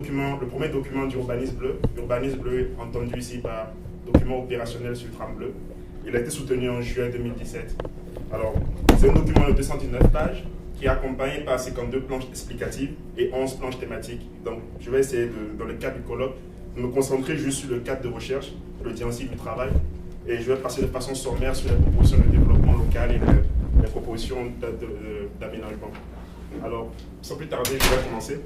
Le premier document d'urbanisme bleu, entendu ici par document opérationnel sur trame bleu. Il a été soutenu en juin 2017. Alors, c'est un document de 219 pages qui est accompagné par 52 planches explicatives et 11 planches thématiques. Donc, je vais essayer, dans le cadre du colloque, de me concentrer juste sur le cadre de recherche, le diagnostic du travail, et je vais passer de façon sommaire sur les propositions de développement local et les propositions d'aménagement. Alors, sans plus tarder, je vais commencer.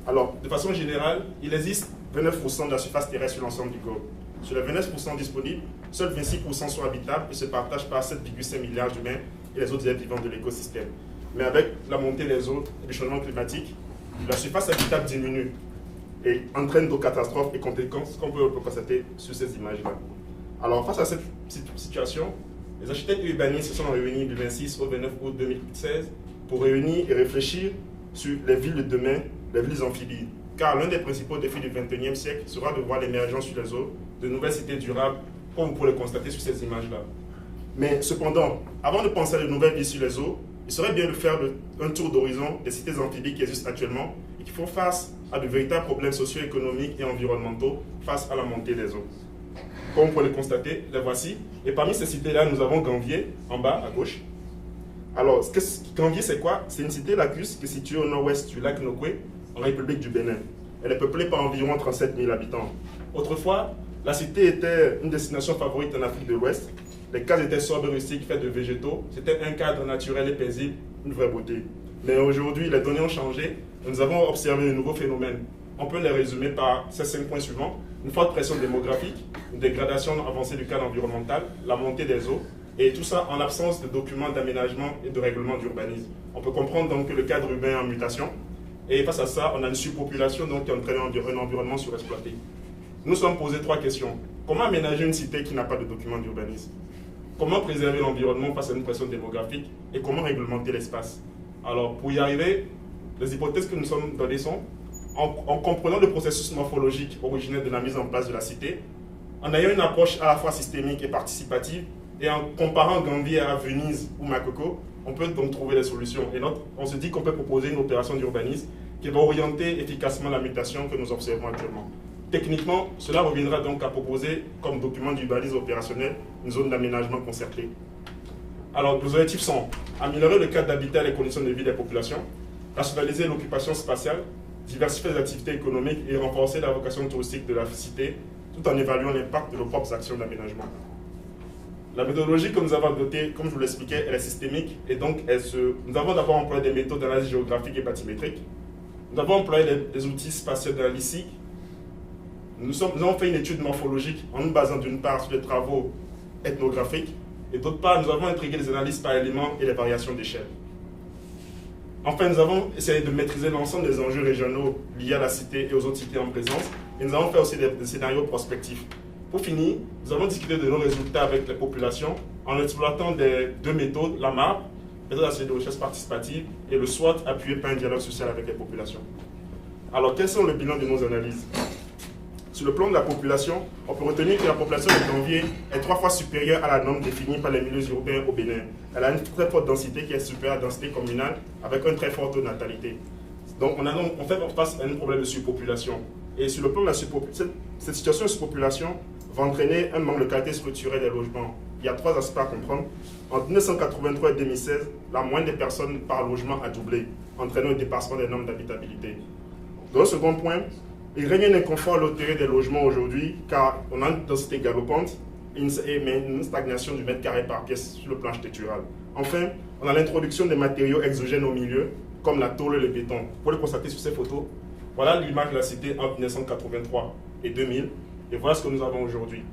Alors, de façon générale, il existe 29% de la surface terrestre sur l'ensemble du globe. Sur les 29% disponibles, seuls 26% sont habitables et se partagent par 7,5 milliards d'humains et les autres êtres vivants de l'écosystème. Mais avec la montée des eaux et le changement climatique, la surface habitable diminue et entraîne d'autres catastrophes et conséquences qu'on peut constater sur ces images-là. Alors, face à cette situation, les architectes urbanistes se sont réunis du 26 au 29 août 2016 pour réunir et réfléchir sur les villes de demain, les villes amphibies. Car l'un des principaux défis du XXIe siècle sera de voir l'émergence sur les eaux de nouvelles cités durables, comme vous pouvez le constater sur ces images-là. Mais cependant, avant de penser à de nouvelles villes sur les eaux, il serait bien de faire un tour d'horizon des cités amphibies qui existent actuellement et qui font face à de véritables problèmes socio-économiques et environnementaux face à la montée des eaux. Comme vous pouvez le constater, les voici. Et parmi ces cités-là, nous avons Gambier, en bas à gauche. Alors, Gambier, c'est quoi? C'est une cité lacustre qui est située au nord-ouest du lac Nokwe, en République du Bénin. Elle est peuplée par environ 37 000 habitants. Autrefois, la cité était une destination favorite en Afrique de l'Ouest. Les cases étaient sobres et rustiques, faites de végétaux. C'était un cadre naturel et paisible, une vraie beauté. Mais aujourd'hui, les données ont changé et nous avons observé de nouveaux phénomènes. On peut les résumer par ces 5 points suivants. Une forte pression démographique, une dégradation avancée du cadre environnemental, la montée des eaux, et tout ça en l'absence de documents d'aménagement et de règlement d'urbanisme. On peut comprendre donc que le cadre urbain est en mutation. Et face à ça, on a une surpopulation donc, qui entraîne un environnement surexploité. Nous sommes posés 3 questions. Comment aménager une cité qui n'a pas de document d'urbanisme? Comment préserver l'environnement face à une pression démographique? Et comment réglementer l'espace? Alors, pour y arriver, les hypothèses que nous sommes données sont en comprenant le processus morphologique originaire de la mise en place de la cité, en ayant une approche à la fois systémique et participative, et en comparant Gambier à Venise ou Makoko, on peut donc trouver des solutions. Et on se dit qu'on peut proposer une opération d'urbanisme qui va orienter efficacement la mutation que nous observons actuellement. Techniquement, cela reviendra donc à proposer comme document d'urbanisme opérationnel une zone d'aménagement concertée. Alors, les objectifs sont améliorer le cadre d'habitat et les conditions de vie des populations, rationaliser l'occupation spatiale, diversifier les activités économiques et renforcer la vocation touristique de la cité, tout en évaluant l'impact de nos propres actions d'aménagement. La méthodologie que nous avons adoptée, comme je vous l'expliquais, elle est systémique et donc nous avons d'abord employé des méthodes d'analyse géographique et bathymétrique. Nous avons employé des outils spatiaux analytiques. Nous avons fait une étude morphologique en nous basant d'une part sur les travaux ethnographiques et d'autre part, nous avons intégré les analyses par éléments et les variations d'échelle. Enfin, nous avons essayé de maîtriser l'ensemble des enjeux régionaux liés à la cité et aux autres cités en présence et nous avons fait aussi des scénarios prospectifs. Pour finir, nous avons discuté de nos résultats avec les populations en exploitant 2 méthodes, la MAP, méthode associée de recherche participative, et le SWOT, appuyé par un dialogue social avec les populations. Alors, quels sont les bilans de nos analyses? Sur le plan de la population, on peut retenir que la population de Gambier est 3 fois supérieure à la norme définie par les milieux urbains au Bénin. Elle a une très forte densité qui est supérieure à la densité communale, avec un très fort taux de natalité. Donc, on fait face à un problème de surpopulation. Et sur le plan de la surpopulation, cette situation de surpopulation va entraîner un manque de qualité structurelle des logements. Il y a 3 aspects à comprendre. Entre 1983 et 2016, la moyenne des personnes par logement a doublé, entraînant le dépassement des normes d'habitabilité. Dans le second point, il règne un inconfort à l'autorité des logements aujourd'hui, car on a une densité galopante et une stagnation du mètre carré par pièce sur le plan architectural. Enfin, on a l'introduction des matériaux exogènes au milieu, comme la tôle et le béton. Vous pouvez le constater sur ces photos. Voilà l'image de la cité entre 1983 et 2000. Et voilà ce que nous avons aujourd'hui.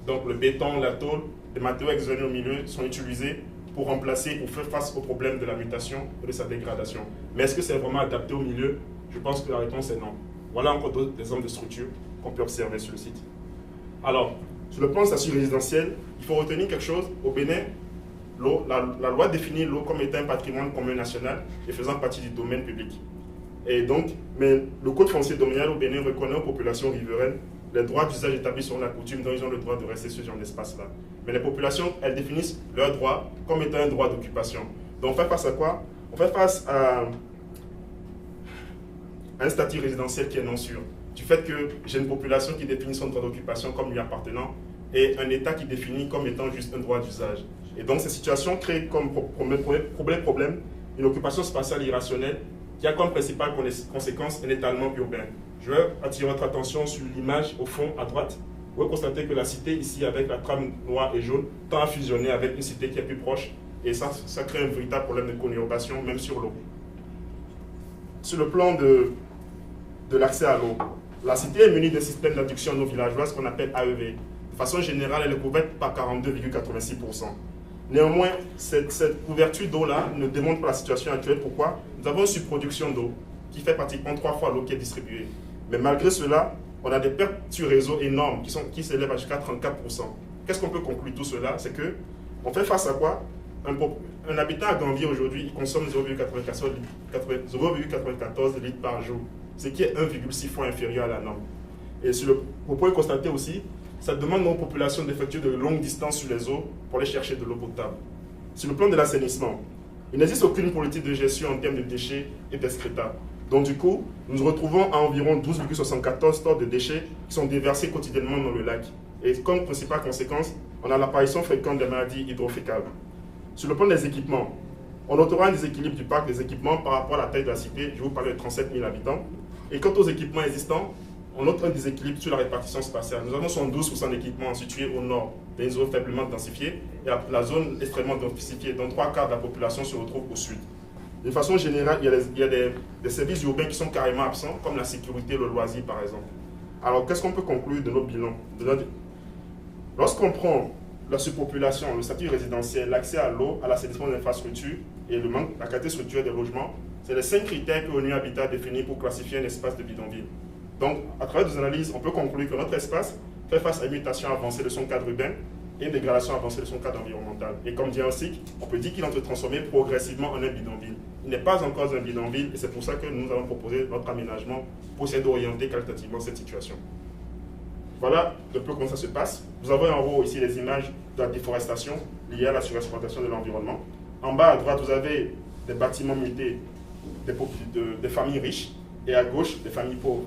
Donc le béton, la tôle, les matériaux exogènes au milieu sont utilisés pour remplacer ou faire face au problème de la mutation et de sa dégradation. Mais est-ce que c'est vraiment adapté au milieu? Je pense que la réponse est non. Voilà encore d'autres exemples de structures qu'on peut observer sur le site. Alors, sur le plan de statut résidentiel, il faut retenir quelque chose. Au Bénin, la loi définit l'eau comme étant un patrimoine commun national et faisant partie du domaine public. Et donc, mais le code foncier domanial au Bénin reconnaît aux populations riveraines les droits d'usage établis sur la coutume, dont ils ont le droit de rester sur ce genre d'espace-là. Mais les populations, elles définissent leurs droits comme étant un droit d'occupation. Donc on fait face à quoi? On fait face à un statut résidentiel qui est non sûr, du fait que j'ai une population qui définit son droit d'occupation comme lui appartenant et un État qui définit comme étant juste un droit d'usage. Et donc ces situations créent comme problème une occupation spatiale irrationnelle qui a comme principale conséquence un étalement urbain. Je vais attirer votre attention sur l'image au fond à droite. Vous pouvez constater que la cité ici avec la trame noire et jaune tend à fusionner avec une cité qui est plus proche et ça crée un véritable problème de conurbation même sur l'eau. Sur le plan de l'accès à l'eau, la cité est munie d'un système d'adduction en eau villageoise qu'on appelle AEV. De façon générale, elle est couverte par 42,86%. Néanmoins, cette couverture d'eau-là ne démontre pas la situation actuelle. Pourquoi? Nous avons une surproduction d'eau qui fait pratiquement 3 fois l'eau qui est distribuée. Mais malgré cela, on a des pertes sur réseau énormes qui s'élèvent à jusqu'à 34%. Qu'est-ce qu'on peut conclure de tout cela? C'est qu'on fait face à quoi? Un habitant à Gambier aujourd'hui, il consomme 0,94 litres par jour, ce qui est 1,6 fois inférieur à la norme. Et vous pouvez constater aussi, ça demande aux populations d'effectuer de longues distances sur les eaux pour aller chercher de l'eau potable. Sur le plan de l'assainissement, il n'existe aucune politique de gestion en termes de déchets et d'excréta. Donc du coup, nous nous retrouvons à environ 12,74 tonnes de déchets qui sont déversés quotidiennement dans le lac. Et comme principale conséquence, on a l'apparition fréquente des maladies hydrofécales. Sur le plan des équipements, on notera un déséquilibre du parc des équipements par rapport à la taille de la cité. Je vous parlais de 37 000 habitants. Et quant aux équipements existants, on note un déséquilibre sur la répartition spatiale. Nous avons 72% d'équipements situés au nord, dans une zone faiblement densifiée, et la zone extrêmement densifiée, dont 3 quarts de la population se retrouve au sud. De façon générale, il y a des services urbains qui sont carrément absents, comme la sécurité, le loisir par exemple. Alors, qu'est-ce qu'on peut conclure de notre bilan? Lorsqu'on prend la surpopulation, le statut résidentiel, l'accès à l'eau, à l'assainissement des infrastructures et la qualité structurelle des logements, c'est les 5 critères que l'ONU Habitat définit pour classifier un espace de bidonville. Donc, à travers des analyses, on peut conclure que notre espace fait face à une mutation avancée de son cadre urbain et une dégradation avancée de son cadre environnemental. Et comme diagnostic, on peut dire qu'il est en train de transformer progressivement en un bidonville. Il n'est pas encore un bidonville et c'est pour ça que nous allons proposer notre aménagement pour essayer d'orienter qualitativement cette situation. Voilà un peu comment ça se passe. Vous avez en haut ici les images de la déforestation liée à la surexploitation de l'environnement. En bas à droite, vous avez des bâtiments mutés des familles riches et à gauche, des familles pauvres.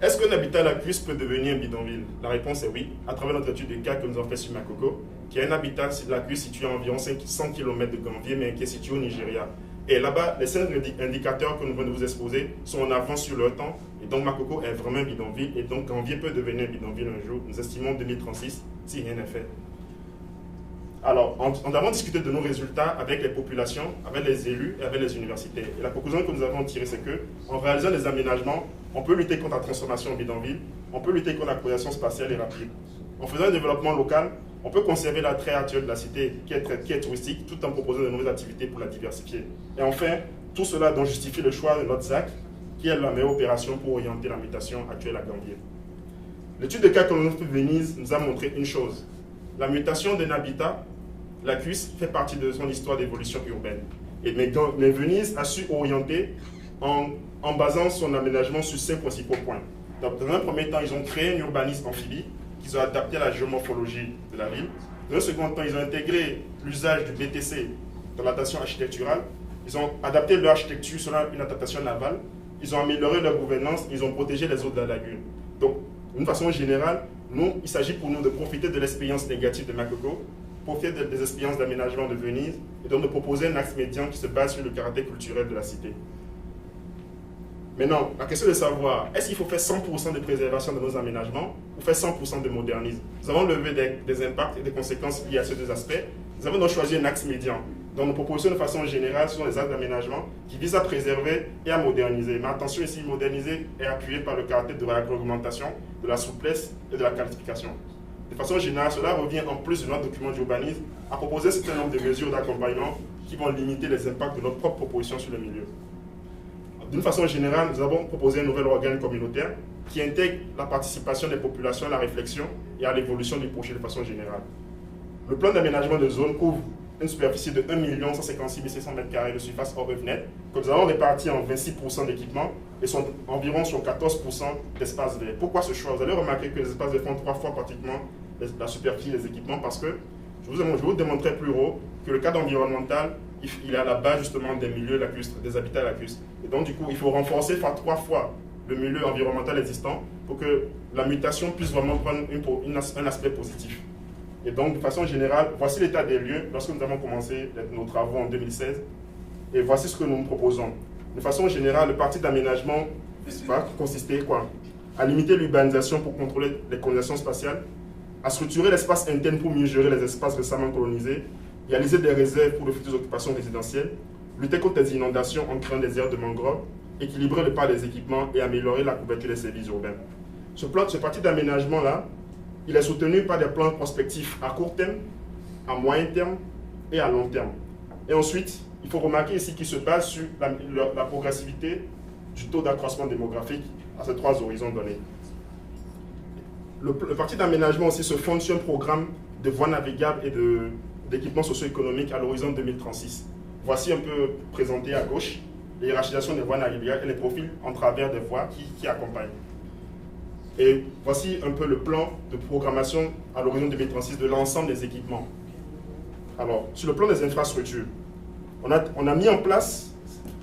Est-ce qu'un habitat lacustre peut devenir un bidonville? La réponse est oui, à travers notre étude de cas que nous avons fait sur Makoko, qui est un habitat lacustre situé à environ 100 km de Gambier, mais qui est situé au Nigeria. Et là-bas, les 5 indicateurs que nous venons de vous exposer sont en avance sur leur temps. Et donc Makoko est vraiment un bidonville. Et donc Gambier peut devenir un bidonville un jour. Nous estimons 2036 si rien n'est fait. Alors, nous avons discuté de nos résultats avec les populations, avec les élus et avec les universités. Et la conclusion que nous avons tirée, c'est qu'en réalisant des aménagements, on peut lutter contre la transformation en bidonville, on peut lutter contre la progression spatiale et rapide. En faisant un développement local, on peut conserver l'attrait actuel de la cité qui est touristique, tout en proposant de nouvelles activités pour la diversifier. Et enfin, tout cela dont justifie le choix de notre ZAC, qui est la meilleure opération pour orienter la mutation actuelle à Gambier. L'étude de cas que nous avons fait Venise nous a montré une chose. La mutation d'un habitat lacustre fait partie de son histoire d'évolution urbaine. Mais Venise a su orienter en basant son aménagement sur 5 principaux points. Dans un premier temps, ils ont créé un urbanisme amphibie qu'ils ont adapté à la géomorphologie de la ville. Dans un second temps, ils ont intégré l'usage du BTC dans l'adaptation architecturale. Ils ont adapté leur architecture selon une adaptation navale. Ils ont amélioré leur gouvernance. Ils ont protégé les eaux de la lagune. Donc, d'une façon générale, il s'agit pour nous de profiter de l'expérience négative de Makoko, profiter des expériences d'aménagement de Venise et donc de proposer un axe médian qui se base sur le caractère culturel de la cité. Maintenant, la question est de savoir, est-ce qu'il faut faire 100% de préservation de nos aménagements ou faire 100% de modernisme? Nous avons levé des impacts et des conséquences liées à ces deux aspects. Nous avons donc choisi un axe médian. Donc, nos propositions de façon générale sont des axes d'aménagement qui visent à préserver et à moderniser. Mais attention ici, moderniser est appuyé par le caractère de la réglementation, de la souplesse et de la qualification. De façon générale, cela revient en plus de notre document d'urbanisme à proposer un certain nombre de mesures d'accompagnement qui vont limiter les impacts de notre propre proposition sur le milieu. D'une façon générale, nous avons proposé un nouvel organe communautaire qui intègre la participation des populations à la réflexion et à l'évolution du projet de façon générale. Le plan d'aménagement de zone couvre une superficie de 1 156 600 m² de surface hors œuvre net, que nous avons réparti en 26% d'équipements et environ sur 14% d'espaces verts. Pourquoi ce choix? Vous allez remarquer que les espaces verts font 3 fois pratiquement la superficie des équipements parce que je vous démontrerai plus haut que le cadre environnemental il est à la base justement des milieux lacustres, des habitats lacustres. Et donc du coup, il faut renforcer 3 fois le milieu environnemental existant pour que la mutation puisse vraiment prendre un aspect positif. Et donc, de façon générale, voici l'état des lieux lorsque nous avons commencé nos travaux en 2016. Et voici ce que nous proposons. De façon générale, le parti d'aménagement va consister à limiter l'urbanisation pour contrôler les colonisations spatiales, à structurer l'espace interne pour mieux gérer les espaces récemment colonisés, réaliser des réserves pour de futures occupations résidentielles, lutter contre les inondations en créant des aires de mangrove, équilibrer le pas des équipements et améliorer la couverture des services urbains. Ce parti d'aménagement-là, il est soutenu par des plans prospectifs à court terme, à moyen terme et à long terme. Et ensuite, il faut remarquer ici qu'il se base sur la progressivité du taux d'accroissement démographique à ces 3 horizons donnés. Le parti d'aménagement aussi se fonde sur un programme de voies navigables et d'équipements socio-économiques à l'horizon 2036. Voici un peu présenté à gauche les hiérarchisation des voies navigables et les profils en travers des voies qui accompagnent. Et voici un peu le plan de programmation à l'horizon 2036 de l'ensemble des équipements. Alors, sur le plan des infrastructures, on a mis en place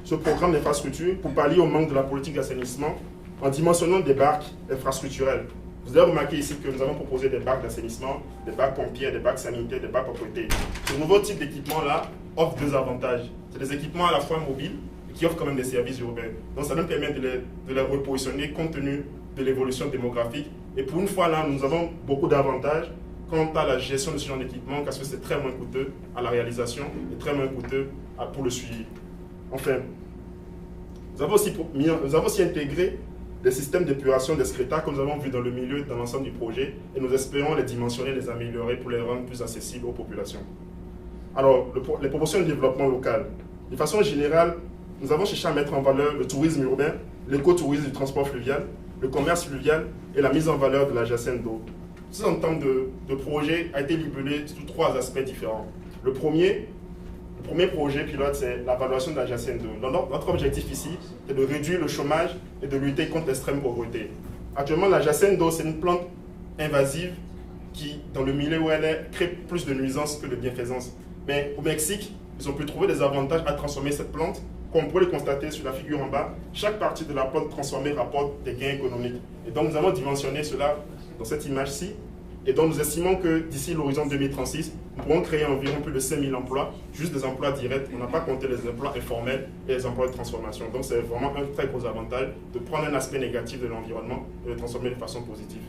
ce programme d'infrastructure pour pallier au manque de la politique d'assainissement en dimensionnant des barques infrastructurelles. Vous avez remarqué ici que nous avons proposé des barques d'assainissement, des barques pompières, des barques sanitaires, des barques propriétés. Ce nouveau type d'équipement-là offre 2 avantages. C'est des équipements à la fois mobiles et qui offrent quand même des services urbains. Donc ça nous permet de les repositionner compte tenu de l'évolution démographique. Et pour une fois là, nous avons beaucoup d'avantages quant à la gestion de ce genre d'équipement, parce que c'est très moins coûteux à la réalisation et très moins coûteux pour le suivi. Enfin, nous avons aussi intégré des systèmes d'épuration d'excréta que nous avons vu dans le milieu, dans l'ensemble du projet, et nous espérons les dimensionner, les améliorer pour les rendre plus accessibles aux populations. Alors, les promotions de développement local. De façon générale, nous avons cherché à mettre en valeur le tourisme urbain, l'écotourisme du transport fluvial, le commerce fluvial et la mise en valeur de la jacente d'eau. Tout en termes de projet a été libellé sous 3 aspects différents. Le premier projet pilote, c'est la valorisation de la jacente d'eau. Notre objectif ici, c'est de réduire le chômage et de lutter contre l'extrême pauvreté. Actuellement, la jacente d'eau, c'est une plante invasive qui, dans le milieu où elle est, crée plus de nuisances que de bienfaisances. Mais au Mexique, ils ont pu trouver des avantages à transformer cette plante. Comme on peut le constater sur la figure en bas, chaque partie de la plante transformée rapporte des gains économiques. Et donc nous avons dimensionné cela dans cette image-ci. Et donc nous estimons que d'ici l'horizon 2036, nous pourrons créer environ plus de 5000 emplois, juste des emplois directs. On n'a pas compté les emplois informels et les emplois de transformation. Donc c'est vraiment un très gros avantage de prendre un aspect négatif de l'environnement et de le transformer de façon positive.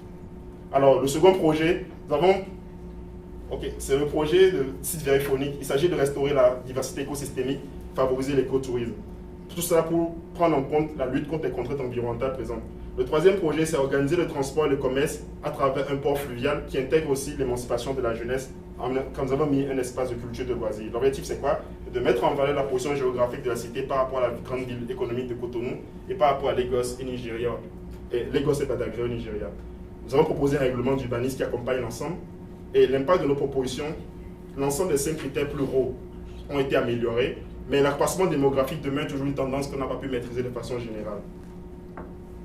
Alors le second projet, c'est le projet de site vériphonique. Il s'agit de restaurer la diversité écosystémique, favoriser l'écotourisme. Tout cela pour prendre en compte la lutte contre les contraintes environnementales présentes. Le troisième projet, c'est organiser le transport et le commerce à travers un port fluvial qui intègre aussi l'émancipation de la jeunesse, quand nous avons mis un espace de culture de loisirs. L'objectif, c'est quoi? De mettre en valeur la position géographique de la cité par rapport à la grande ville économique de Cotonou et par rapport à Lagos et Nigeria. Lagos et Badagry au Nigeria. Nous avons proposé un règlement d'urbanisme qui accompagne l'ensemble. Et l'impact de nos propositions, l'ensemble des 5 critères pluraux ont été améliorés, mais l'accroissement démographique demeure toujours une tendance qu'on n'a pas pu maîtriser de façon générale.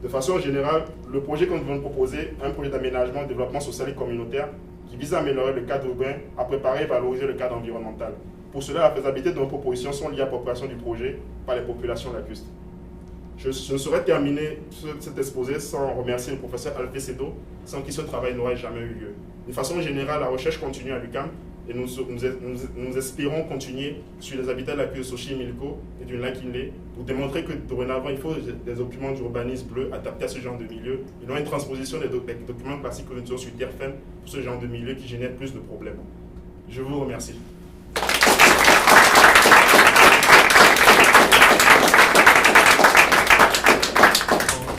De façon générale, le projet que nous devons proposer, un projet d'aménagement, de développement social et communautaire qui vise à améliorer le cadre urbain, à préparer et valoriser le cadre environnemental. Pour cela, la faisabilité de nos propositions sont liées à l'appropriation du projet par les populations lacustres. Je ne saurais terminer cet exposé sans remercier le professeur Alphée Sédot, sans qui ce travail n'aurait jamais eu lieu. De façon générale, la recherche continue à l'UQAM et nous espérons continuer sur les habitats lacustres de Xochimilco et Milko et du lac Inle pour démontrer que dorénavant, il faut des documents d'urbanisme bleu adaptés à ce genre de milieu et non une transposition des documents classiques que nous utilisons sur terre ferme pour ce genre de milieu qui génère plus de problèmes. Je vous remercie.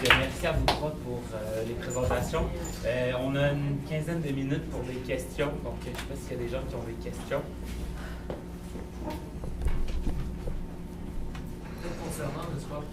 Merci à vous trois pour les présentations. On a une quinzaine de minutes pour des questions. Donc, je ne sais pas s'il y a des gens qui ont des questions. Concernant le swap